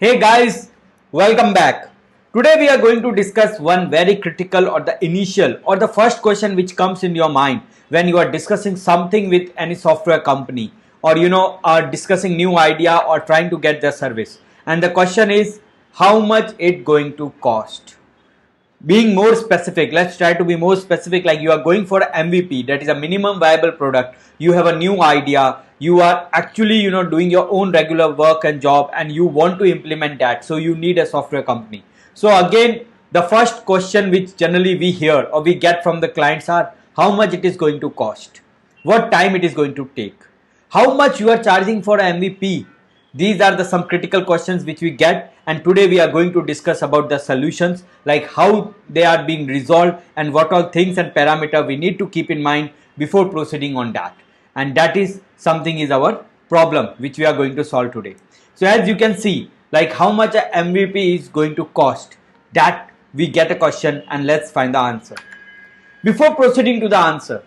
Hey guys, welcome back. Today we are going to discuss one very critical or the initial or the first question which comes in your mind when you are discussing something with any software company or are discussing new idea or trying to get their service. And the question is how much it going to cost. Being more specific, let's try to be more specific. Like you are going for MVP, that is a minimum viable product. You have a new idea, you are actually doing your own regular work and job, and you want to implement that, so you need a software company. So again, the first question which generally we hear or we get from the clients are how much it is going to cost, what time it is going to take, how much you are charging for MVP. These are the some critical questions which we get, and today we are going to discuss about the solutions, like how they are being resolved and what all things and parameter we need to keep in mind before proceeding on that. And that is something is our problem which we are going to solve today. So as you can see, like how much a MVP is going to cost, that we get a question, and let's find the answer. Before proceeding to the answer,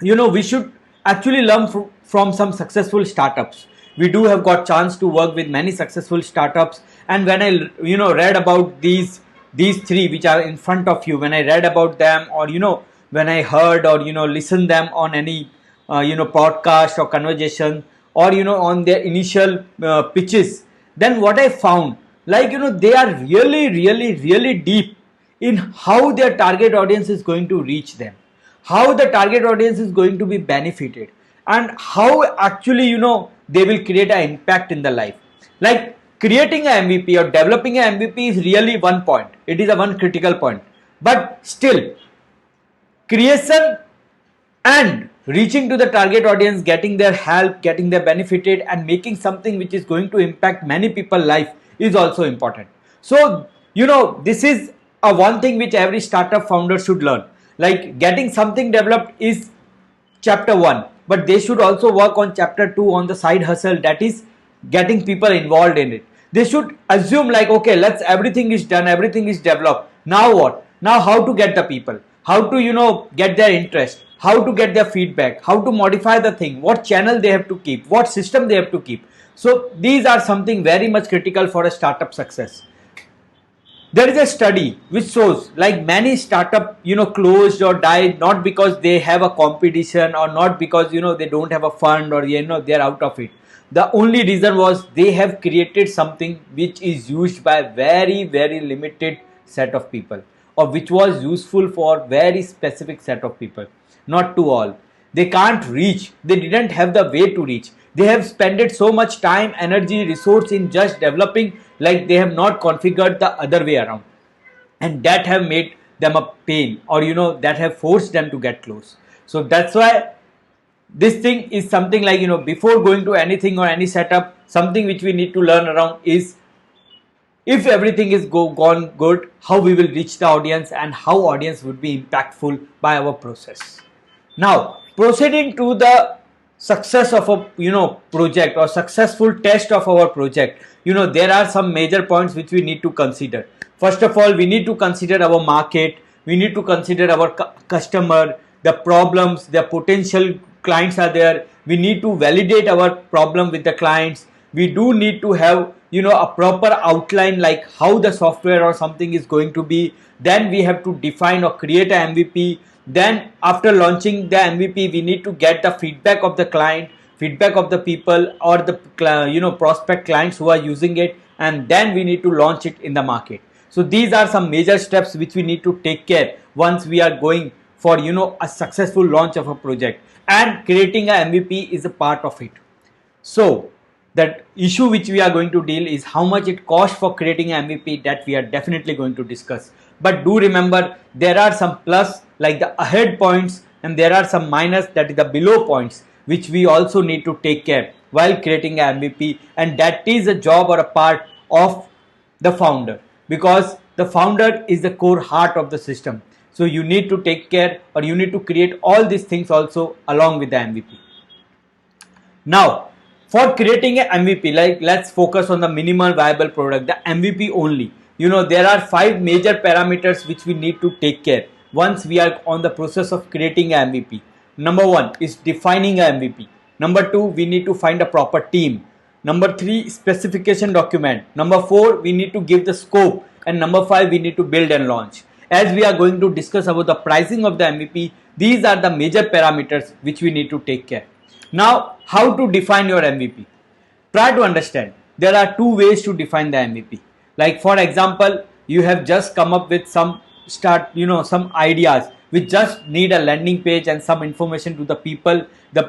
we should actually learn from some successful startups. We do have got chance to work with many successful startups, and when I read about these three which are in front of you, when I read about them, or when I heard or listened them on any podcast or conversation, or on their initial pitches, then what I found, like they are really deep in how their target audience is going to reach them, how the target audience is going to be benefited, and how actually they will create an impact in the life. Like creating an MVP or developing an MVP is really one point, it is a one critical point, but still creation and reaching to the target audience, getting their help, getting their benefited, and making something which is going to impact many people's life is also important. So this is a one thing which every startup founder should learn. Like getting something developed is chapter 1, but they should also work on chapter 2 on the side hustle, that is getting people involved in it. They should assume like, okay, let's, everything is done, everything is developed, now what, now how to get the people, how to get their interest, how to get their feedback, how to modify the thing, what channel they have to keep, what system they have to keep. So these are something very much critical for a startup success. There is a study which shows like many startup closed or died, not because they have a competition or not because they don't have a fund or they're out of it. The only reason was they have created something which is used by very limited set of people, or which was useful for very specific set of people, not to all. They can't reach, they didn't have the way to reach. They have spent so much time, energy, resource in just developing, like they have not configured the other way around, and that have made them a pain, or that have forced them to get close. So that's why this thing is something like before going to anything or any setup, something which we need to learn around is, if everything is gone good, how we will reach the audience and how audience would be impactful by our process. Now proceeding to the success of a project or successful test of our project, there are some major points which we need to consider. First of all, we need to consider our market, we need to consider our customer, the problems, the potential clients are there, we need to validate our problem with the clients, we do need to have a proper outline like how the software or something is going to be. Then we have to define or create an MVP. Then after launching the MVP, we need to get the feedback of the client, feedback of the people or the prospect clients who are using it, and then we need to launch it in the market. So these are some major steps which we need to take care once we are going for a successful launch of a project, and creating a MVP is a part of it. So that issue which we are going to deal is how much it costs for creating an MVP, that we are definitely going to discuss. But do remember, there are some plus like the ahead points, and there are some minus, that is the below points, which we also need to take care while creating an MVP, and that is a job or a part of the founder, because the founder is the core heart of the system. So you need to take care, or you need to create all these things also along with the MVP. Now for creating an MVP, like let's focus on the minimal viable product, the MVP only. There are 5 major parameters which we need to take care once we are on the process of creating an MVP. Number 1 is defining an MVP. Number 2, we need to find a proper team. Number 3, specification document. Number 4, we need to give the scope. And number 5, we need to build and launch. As we are going to discuss about the pricing of the MVP, these are the major parameters which we need to take care. Now, how to define your MVP? Try to understand. There are two ways to define the MVP. Like for example, you have just come up with some some ideas which just need a landing page and some information to the people. The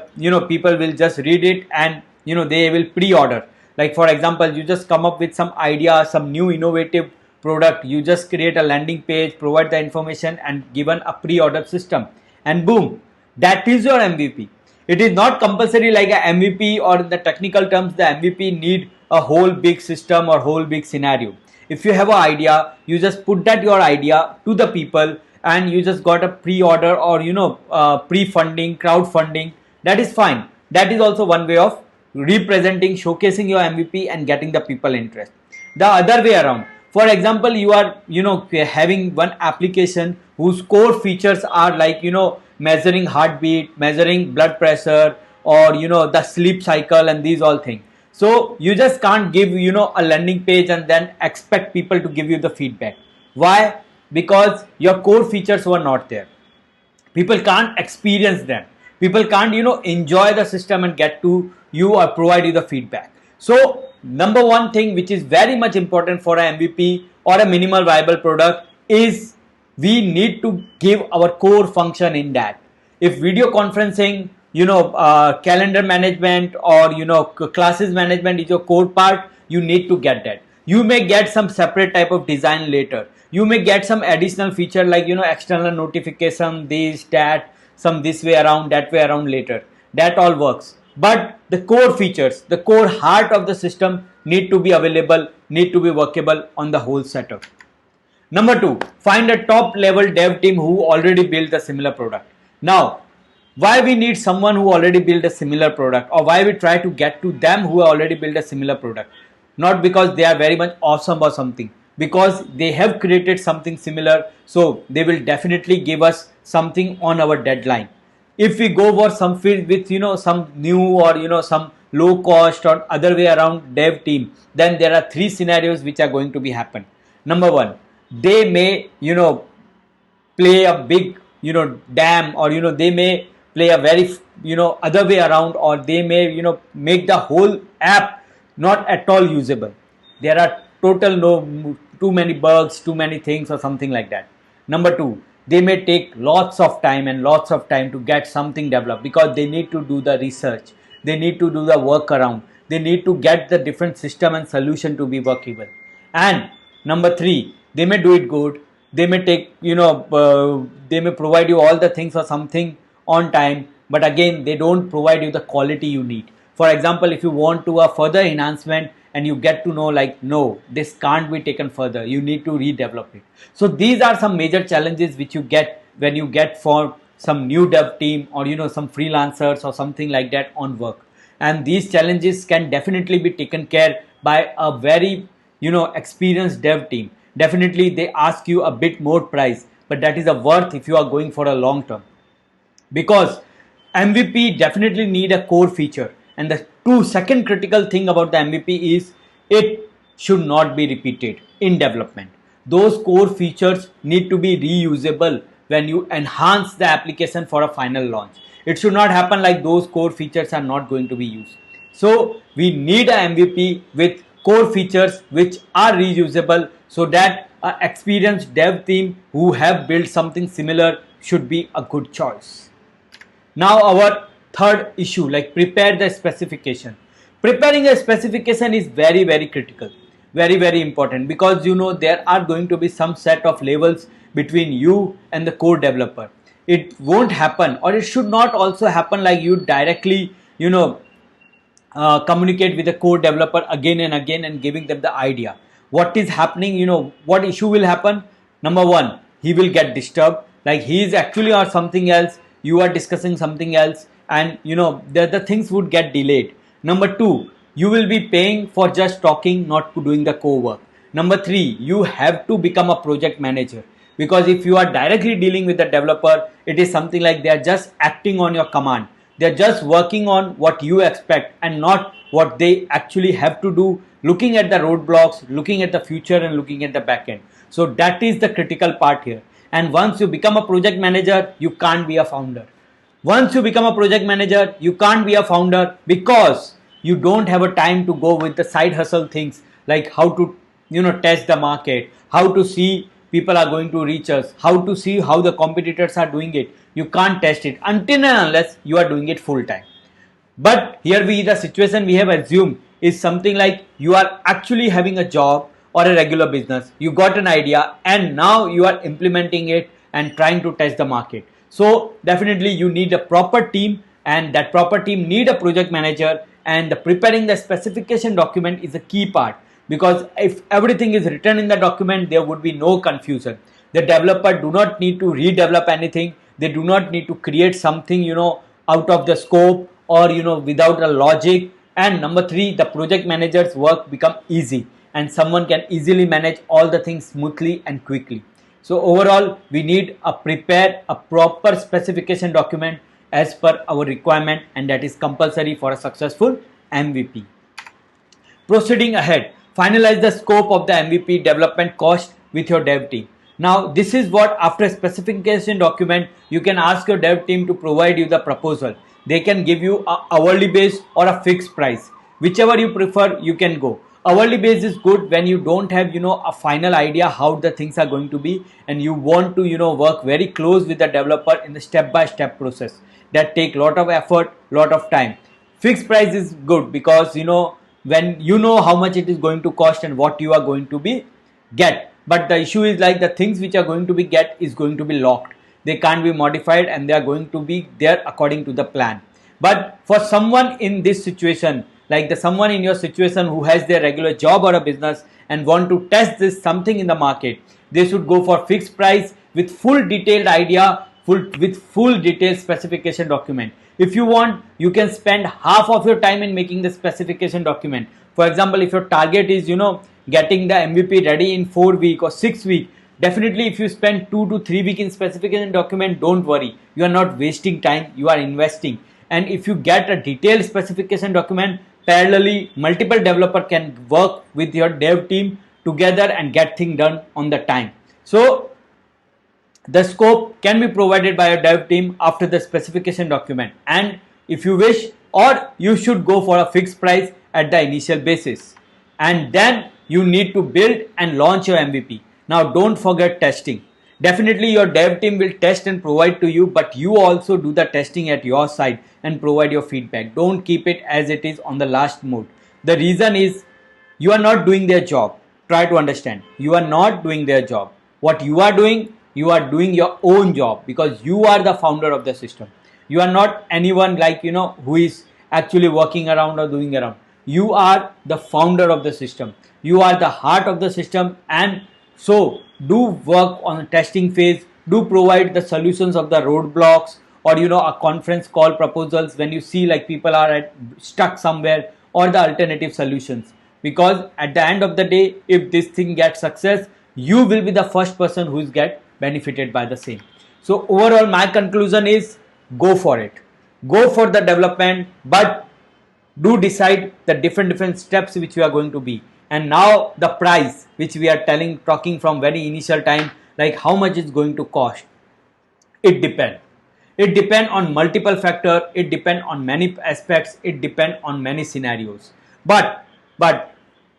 people will just read it and they will pre-order. Like for example, you just come up with some idea, some new innovative product, you just create a landing page, provide the information and given a pre-order system, and boom, that is your MVP. It is not compulsory like a MVP, or in the technical terms the MVP need a whole big system or whole big scenario. If you have an idea, you just put that your idea to the people and you just got a pre-order or pre-funding, crowdfunding, that is fine. That is also one way of representing, showcasing your MVP and getting the people interest. The other way around, for example, you are having one application whose core features are like measuring heartbeat, measuring blood pressure, or the sleep cycle and these all things. So you just can't give a landing page and then expect people to give you the feedback. Why? Because your core features were not there. People can't experience them. People can't enjoy the system and get to you or provide you the feedback. So number one thing which is very much important for a MVP or a minimal viable product is we need to give our core function in that. If video conferencing, calendar management or classes management is your core part, you need to get that. You may get some separate type of design later. You may get some additional feature like external notification, this, that, some this way around, that way around later. That all works. But the core features, the core heart of the system need to be available, need to be workable on the whole setup. Number 2, find a top level dev team who already built a similar product. Now, why we need someone who already built a similar product, or why we try to get to them who already built a similar product? Not because they are very much awesome or something, because they have created something similar, so they will definitely give us something on our deadline. If we go for some field with some new or some low cost or other way around dev team, then there are 3 scenarios which are going to be happen. Number 1, they may play a big dam, or they may play a very other way around, or they may make the whole app not at all usable. There are too many bugs, too many things or something like that. Number 2, they may take lots of time to get something developed, because they need to do the research, they need to do the workaround, they need to get the different system and solution to be workable. And number 3, they may do it good, they may take they may provide you all the things or something on time, but again they don't provide you the quality you need. For example, if you want to a further enhancement and you get to know like, no, this can't be taken further, you need to redevelop it. So these are some major challenges which you get when you get for some new dev team or some freelancers or something like that on work. And these challenges can definitely be taken care by a very experienced dev team. Definitely they ask you a bit more price, but that is a worth if you are going for a long term, because MVP definitely need a core feature. And the second critical thing about the MVP is it should not be repeated in development. Those core features need to be reusable when you enhance the application for a final launch. It should not happen like those core features are not going to be used. So we need an MVP with core features which are reusable, so that an experienced dev team who have built something similar should be a good choice. Now our third issue, like prepare the specification. Preparing a specification is very, very critical, very, very important, because there are going to be some set of levels between you and the code developer. It won't happen, or it should not also happen like you directly communicate with the code developer again and again and giving them the idea. What is happening, what issue will happen? Number 1, he will get disturbed, like he is actually or something else, you are discussing something else, and the things would get delayed. Number 2, you will be paying for just talking, not doing the core work. Number 3, you have to become a project manager, because if you are directly dealing with the developer, it is something like they are just acting on your command. They're just working on what you expect and not what they actually have to do, looking at the roadblocks, looking at the future and looking at the back end. So that is the critical part here. And once you become a project manager, you can't be a founder. Once you become a project manager, you can't be a founder because you don't have a time to go with the side hustle things like how to test the market, how to see people are going to reach us, how to see how the competitors are doing it. You can't test it until and unless you are doing it full time. But here the situation we have assumed is something like you are actually having a job or a regular business. You got an idea and now you are implementing it and trying to test the market. So definitely you need a proper team, and that proper team need a project manager, and preparing the specification document is a key part, because if everything is written in the document, there would be no confusion. The developer do not need to redevelop anything. They do not need to create something out of the scope or without a logic. And number three, the project manager's work become easy and someone can easily manage all the things smoothly and quickly. So overall, we need prepare a proper specification document as per our requirement, and that is compulsory for a successful MVP. Proceeding ahead, finalize the scope of the MVP development cost with your dev team. Now this is what, after a specification document, you can ask your dev team to provide you the proposal. They can give you a hourly base or a fixed price, whichever you prefer. You can go. Hourly base is good when you don't have a final idea how the things are going to be, and you want to work very close with the developer in the step-by-step process that take lot of effort, lot of time. Fixed price is good because when you know how much it is going to cost and what you are going to be get. But the issue is like the things which are going to be get is going to be locked. They can't be modified and they are going to be there according to the plan. But for someone in this situation, like someone in your situation who has their regular job or a business and want to test this something in the market, they should go for fixed price with full detailed idea, with full detailed specification document. If you want, you can spend half of your time in making the specification document. For example, if your target is getting the MVP ready in 4 weeks or 6 weeks, definitely if you spend 2 to 3 weeks in specification document, don't worry, you are not wasting time, you are investing. And if you get a detailed specification document, parallelly multiple developer can work with your dev team together and get things done on the time. So the scope can be provided by a dev team after the specification document, and if you wish, or you should go for a fixed price at the initial basis. And then you need to build and launch your MVP. Now don't forget testing. Definitely your dev team will test and provide to you, but you also do the testing at your side and provide your feedback. Don't keep it as it is on the last mode. The reason is you are not doing their job. Try to understand. You are not doing their job. What you are doing your own job, because you are the founder of the system. You are not anyone like who is actually working around or doing around. You are the founder of the system. You are the heart of the system, and so do work on the testing phase. Do provide the solutions of the roadblocks, or a conference call proposals when you see like people are stuck somewhere, or the alternative solutions. Because at the end of the day, if this thing gets success, you will be the first person who is get benefited by the same. So overall, my conclusion is go for it. Go for the development, but do decide the different steps which you are going to be. And now the price which we are talking from very initial time, like how much it's going to cost. It depends. It depends on multiple factors. It depends on many aspects. It depends on many scenarios. But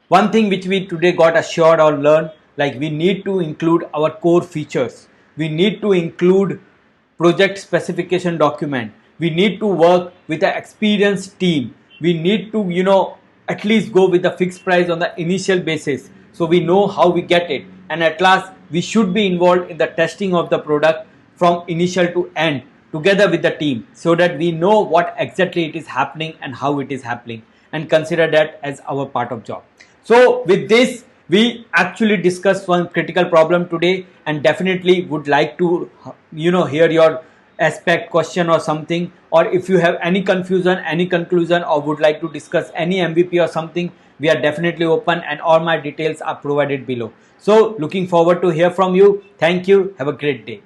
one thing which we today got assured or learned, like we need to include our core features. We need to include project specification document. We need to work with an experienced team. We need to, at least go with the fixed price on the initial basis, so we know how we get it. And at last, we should be involved in the testing of the product from initial to end together with the team, so that we know what exactly it is happening and how it is happening, and consider that as our part of job. So with this, we actually discussed one critical problem today, and definitely would like to hear your aspect, question or something, or if you have any confusion, any conclusion, or would like to discuss any MVP or something, we are definitely open, and all my details are provided below. So looking forward to hear from you. Thank you. Have a great day.